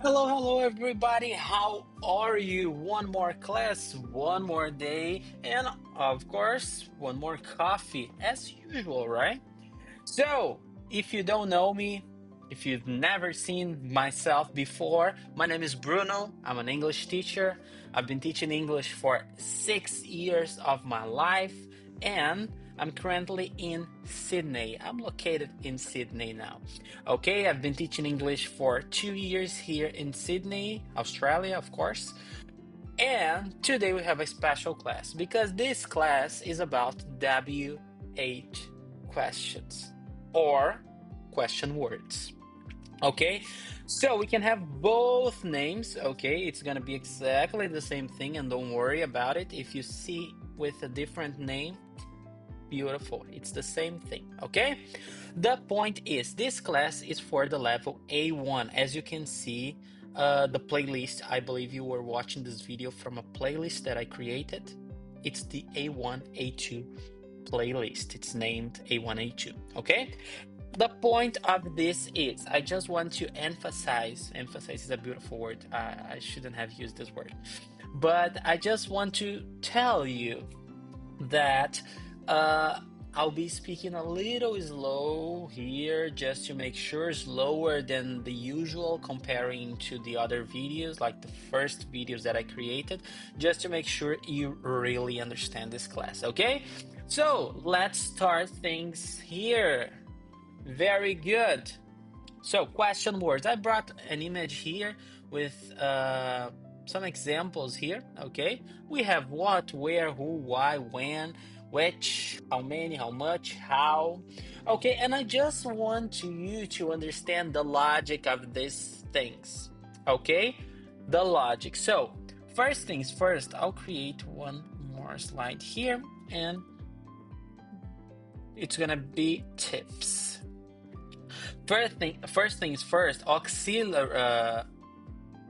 Hello, hello, everybody. How are you? One more class, one more day, and of course, one more coffee, as usual, right? So, if you don't know me, if you've never seen myself before, my name is Bruno. I'm an English teacher. I've been teaching English for 6 years of my life, and I'm currently in Sydney. I'm located in Sydney now. Okay, I've been teaching English for 2 years here in Sydney, Australia, of course. And today we have a special class because this class is about WH questions or question words. Okay, so we can have both names. Okay, it's gonna be exactly the same thing, and don't worry about it. If you see with a different name, beautiful, it's the same thing. Okay, the point is this class is for the level A1. As you can see, the playlist, I believe you were watching this video from a playlist that I created. It's the A1 A2 playlist. It's named A1 A2. Okay, the point of this is I just want to emphasize is a beautiful word. I shouldn't have used this word, but I just want to tell you that uh, I'll be speaking a little slow here just to make sure slower than the usual comparing to the other videos, like the first videos that I created, just to make sure you really understand this class, okay? So let's start things here. Very good. So, question words. I brought an image here with some examples here. Okay. We have what, where, who, why, when, which, how many, how much, how. Okay. And I just want you to understand the logic of these things. Okay. The logic. So, first things first, I'll create one more slide here and it's going to be tips. First things first, auxiliary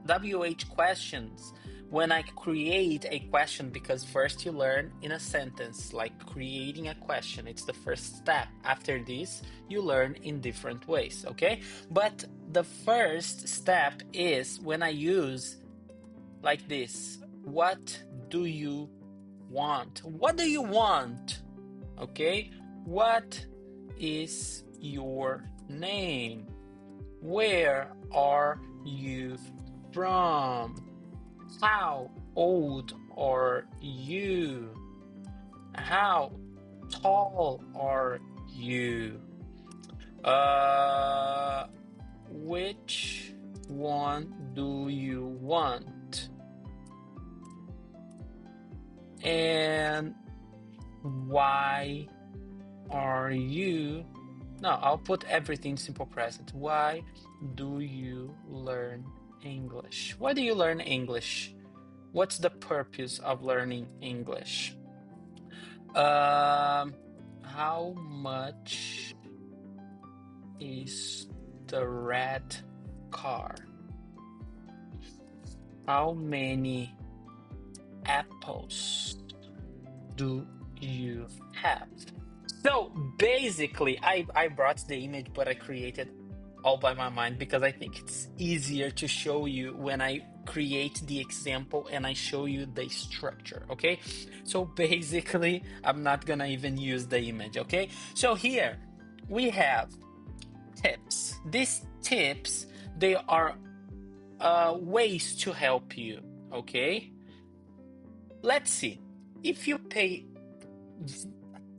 WH questions. When I create a question, because first you learn in a sentence, like creating a question, it's the first step. After this, you learn in different ways, okay? But the first step is when I use like this. What do you want? What do you want? Okay? What is your name? Where are you from? How old are you? How tall are you? Uh, which one do you want? And why are you? No, I'll put everything simple present. Why do you learn English? Why do you learn English? What's the purpose of learning English? Um, how much is the red car? How many apples do you have? So basically, I brought the image, but I created all by my mind because I think it's easier to show you when I create the example and I show you the structure, okay? So basically, I'm not gonna even use the image, okay? So here we have tips. These tips, they are ways to help you, okay? Let's see. If you pay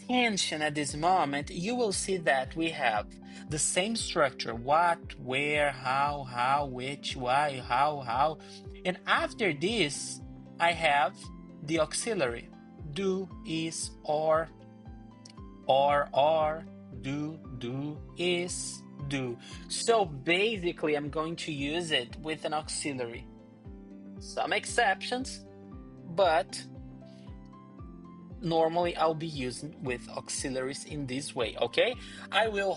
attention at this moment, you will see that we have the same structure: what, where, how, which, why, how. And after this, I have the auxiliary: do, is, are, do, is, do. So basically, I'm going to use it with an auxiliary. Some exceptions, but normally I'll be using with auxiliaries in this way, okay? I will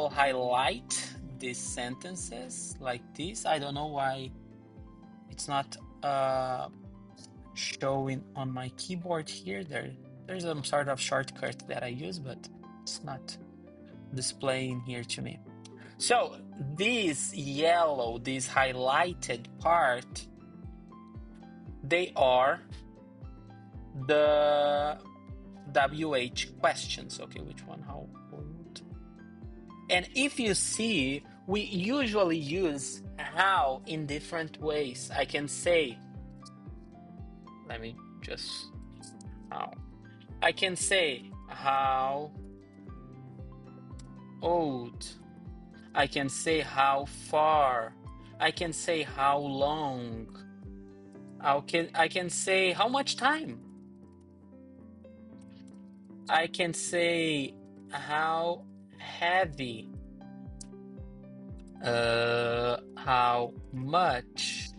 highlight these sentences like this. I don't know why it's not showing on my keyboard here. There's some sort of shortcut that I use, but it's not displaying here to me. So this yellow, this highlighted part, they are the WH questions. Okay, which one? How old? And if you see, we usually use how in different ways. I can say, let me just, how. I can say, how old. I can say, how far. I can say, how long. I can say, how much time. I can say, how heavy. How much.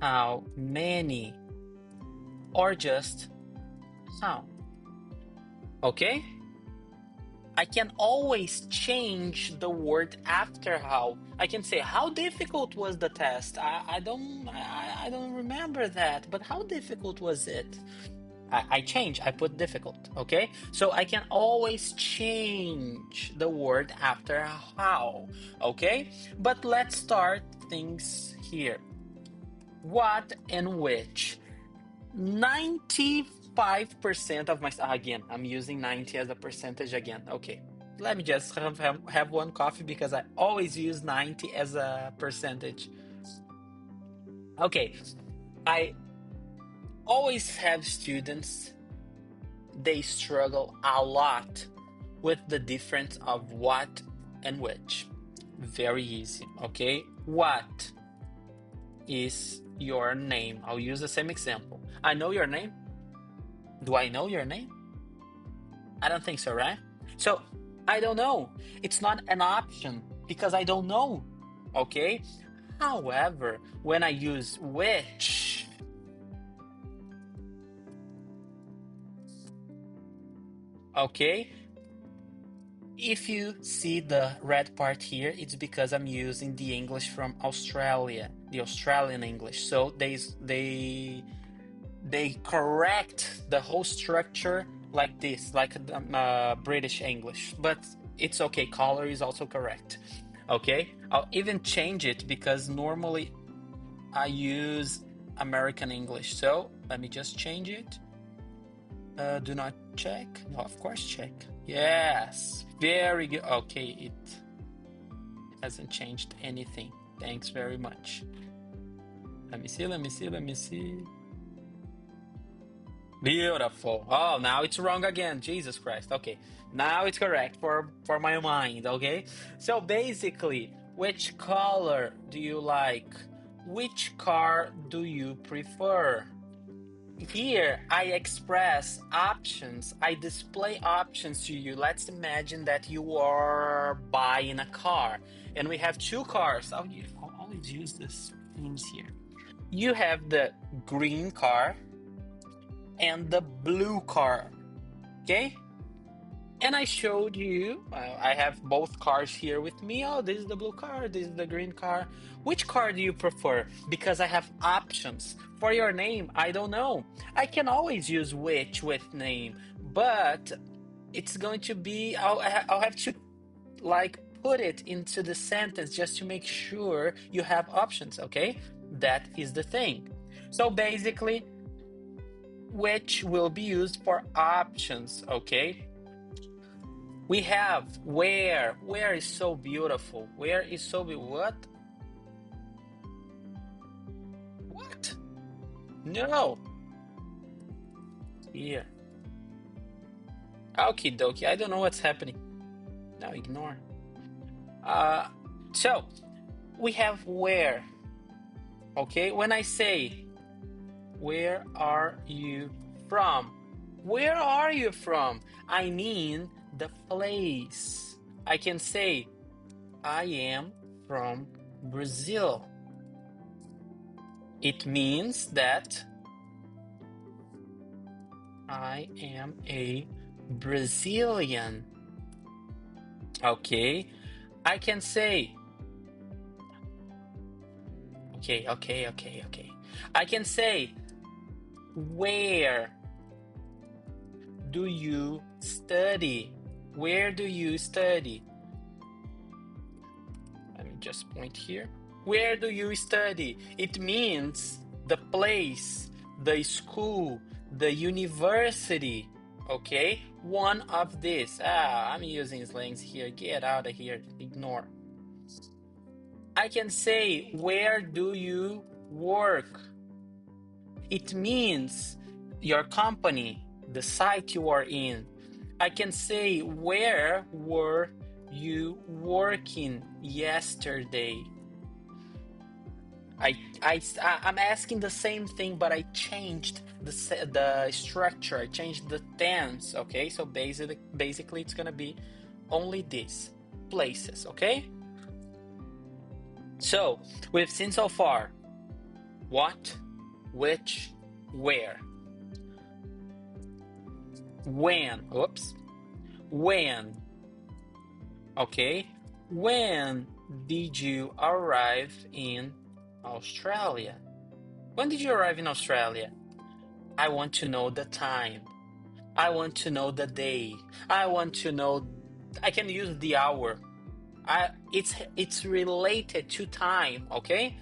How many. Or just how. Okay? I can always change the word after how. I can say, how difficult was the test? I don't remember that, but how difficult was it? I change, I put difficult, okay? So I can always change the word after how, okay? But let's start things here. What and which? 95% of my, again, I'm using 90 as a percentage again. Okay, let me just have one coffee because I always use 90 as a percentage. Okay, I always have students, they struggle a lot with the difference of what and which. Very easy, okay? What is your name? I'll use the same example. I know your name. Do I know your name? I don't think so, right? So I don't know. It's not an option because I don't know. Okay. However, when I use which, okay, if you see the red part here, it's because I'm using the English from Australia, the Australian English. So they correct the whole structure like this, like British English, but it's okay. Color is also correct. Okay, I'll even change it because normally I use American English. So let me just change it. Do not check. No, of course check. Yes, very good. Okay, it hasn't changed anything. Thanks very much. Let me see. Let me see. Let me see. Beautiful. Oh, now it's wrong again. Jesus Christ. Okay. Now it's correct for my mind, okay? So basically, which color do you like? Which car do you prefer? Here, I express options. I display options to you. Let's imagine that you are buying a car and we have two cars. I'll always use this themes here. You have the green car and the blue car, okay? And I showed you, I have both cars here with me. Oh, this is the blue car, this is the green car. Which car do you prefer? Because I have options. For your name, I don't know. I can always use which with name, but it's going to be, I'll have to like put it into the sentence just to make sure you have options, okay? That is the thing. So basically, which will be used for options, okay? We have where. Where is so beautiful. Where is so beautiful. What? What? No. Here. Okie dokie. I don't know what's happening. Now ignore. Uh, so we have where. Okay, when I say, where are you from? Where are you from? I mean the place. I can say, I am from Brazil. It means that I am a Brazilian. Okay, I can say, okay. I can say, where do you study? Where do you study? just point here. Where do you study? It means the place, the school, the university. Okay, one of this. I'm using slangs here. Get out of here. Ignore. I can say, where do you work? It means your company, the site you are in. I can say, where were you working yesterday? I'm asking the same thing, but I changed the structure. I changed the tense. Okay, so basically it's gonna be only these places. Okay. So we've seen so far what, which, where, when. Oops. When. Okay. When did you arrive in Australia? When did you arrive in Australia? I want to know the time. I want to know the day. I want to know. I can use the hour. It's related to time, okay?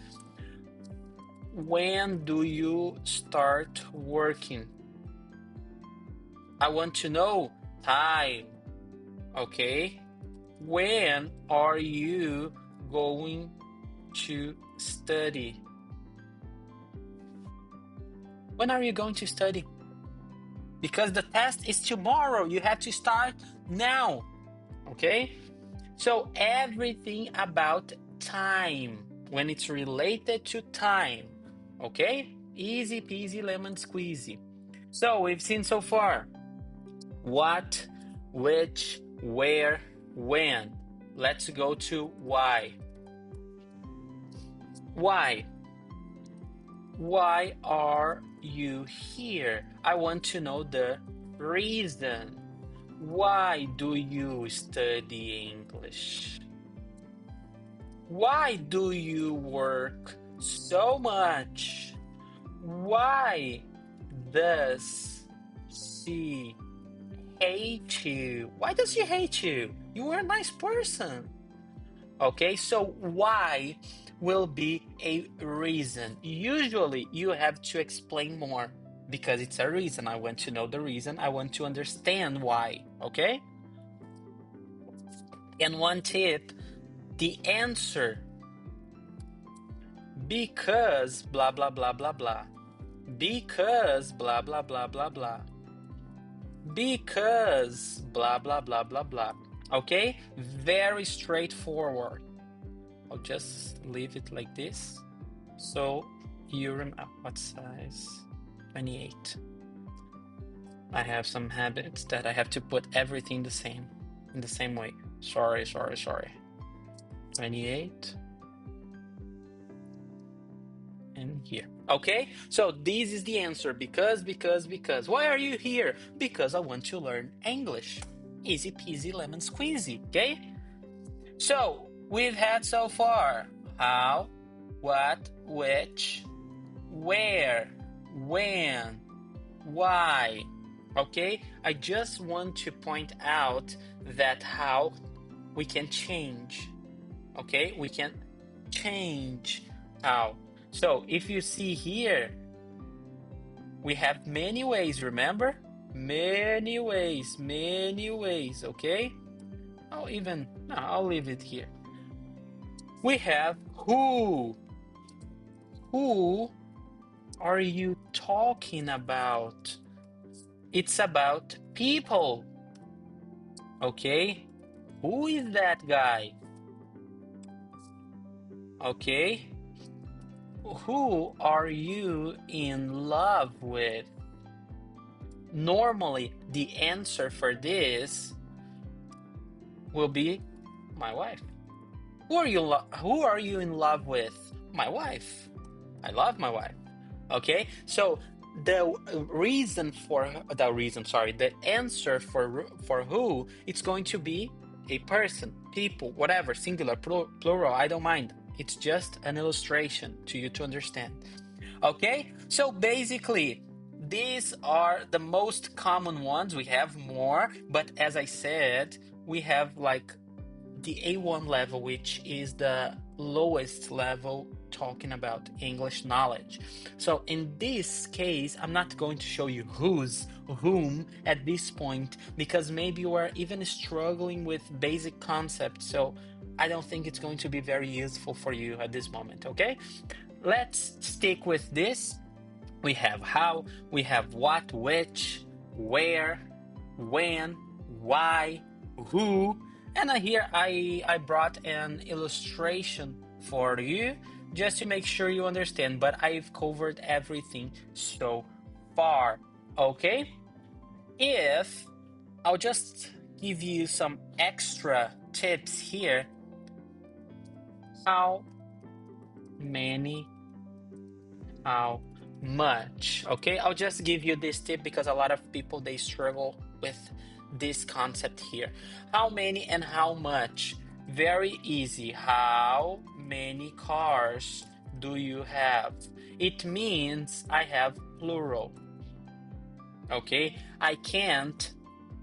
When do you start working? I want to know time, okay? When are you going to study? When are you going to study? Because the test is tomorrow. You have to start now, okay? So everything about time, when it's related to time, okay? Easy peasy lemon squeezy. So we've seen so far what, which, where, when. Let's go to why. Why? Why are you here? I want to know the reason. Why do you study English? Why do you work so much? Why does she hate you? Why does she hate you? You are a nice person. Okay, so why will be a reason. Usually you have to explain more because it's a reason. I want to know the reason. I want to understand why. Okay? And one tip, the answer. Because blah blah blah blah blah. Because blah blah blah blah blah. Because blah blah blah blah blah. Okay? Very straightforward. I'll just leave it like this. So you remember what size? 28. I have some habits that I have to put everything in the same way. Sorry. 28. And here. Okay? So this is the answer. Because. Why are you here? Because I want to learn English. Easy peasy lemon squeezy. Okay? So we've had so far how, what, which, where, when, why. Okay? I just want to point out that how we can change. Okay? We can change how. So if you see here, we have many ways, remember? Many ways, okay? I'll leave it here. We have who. Who are you talking about? It's about people. Okay? Who is that guy? Okay? Who are you in love with? Normally, the answer for this will be my wife. Who are you in love with? My wife. I love my wife. Okay? So the answer for who, it's going to be a person, people, whatever, singular, plural, I don't mind. It's just an illustration to you to understand. Okay? So basically, these are the most common ones. We have more, but as I said, we have like the A1 level, which is the lowest level talking about English knowledge. So in this case, I'm not going to show you who's whom at this point because maybe you are even struggling with basic concepts. So I don't think it's going to be very useful for you at this moment, okay? Let's stick with this. We have how, we have what, which, where, when, why, who, and here I brought an illustration for you just to make sure you understand, but I've covered everything so far, okay? If I'll just give you some extra tips here. How many, how much? Okay, I'll just give you this tip because a lot of people they struggle with this concept here. How many and how much? Very easy. How many cars do you have? It means I have plural. Okay, I can't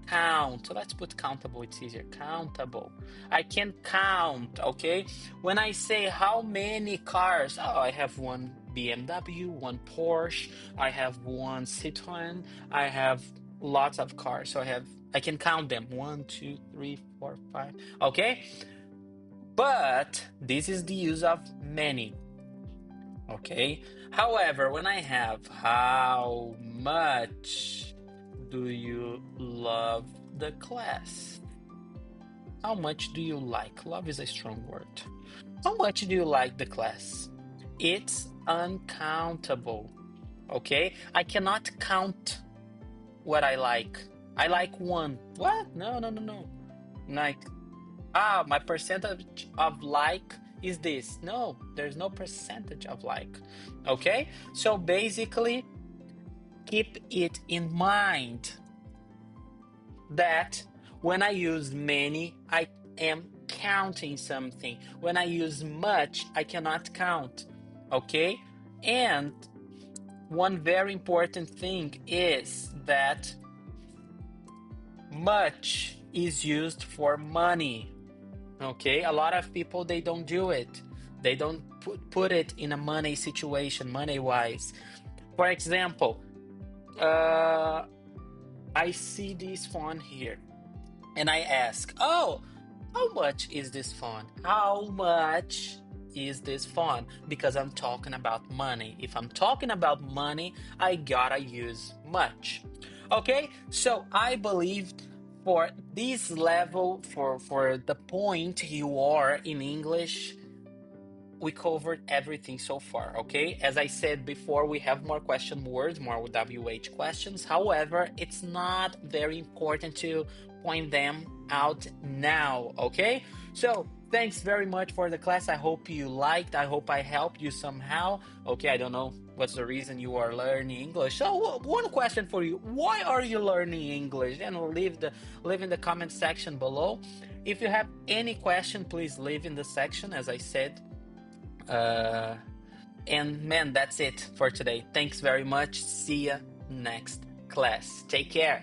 count. So let's put countable, it's easier. Countable. I can count, okay? When I say how many cars, oh, I have one BMW, one Porsche, I have one Citroen, I have lots of cars. So I can count them. 1, 2, 3, 4, 5. Okay? But this is the use of many. Okay? However, when I have how much do you love the class? How much do you like? Love is a strong word. How much do you like the class? It's uncountable. Okay? I cannot count what I like. I like one. What? No, no, no, no. Like, my percentage of like is this. No, there's no percentage of like. Okay? So basically, keep it in mind that when I use many, I am counting something. When I use much, I cannot count. Okay? And one very important thing is that much is used for money. Okay? A lot of people they don't do it. They don't put it in a money situation, money wise. For example, I see this phone here and I ask, oh, how much is this phone? How much is this phone? Because I'm talking about money. If I'm talking about money, I gotta use much. Okay, so I believe for this level, for the point you are in English, we covered everything so far, okay? As I said before, we have more question words, more WH questions. However, it's not very important to point them out now, okay? So, thanks very much for the class. I hope you liked. I hope I helped you somehow. Okay, I don't know what's the reason you are learning English. So, one question for you. Why are you learning English? And leave in the comment section below. If you have any question, please leave in the section, as I said. And man, that's it for today. Thanks very much. See ya next class. Take care.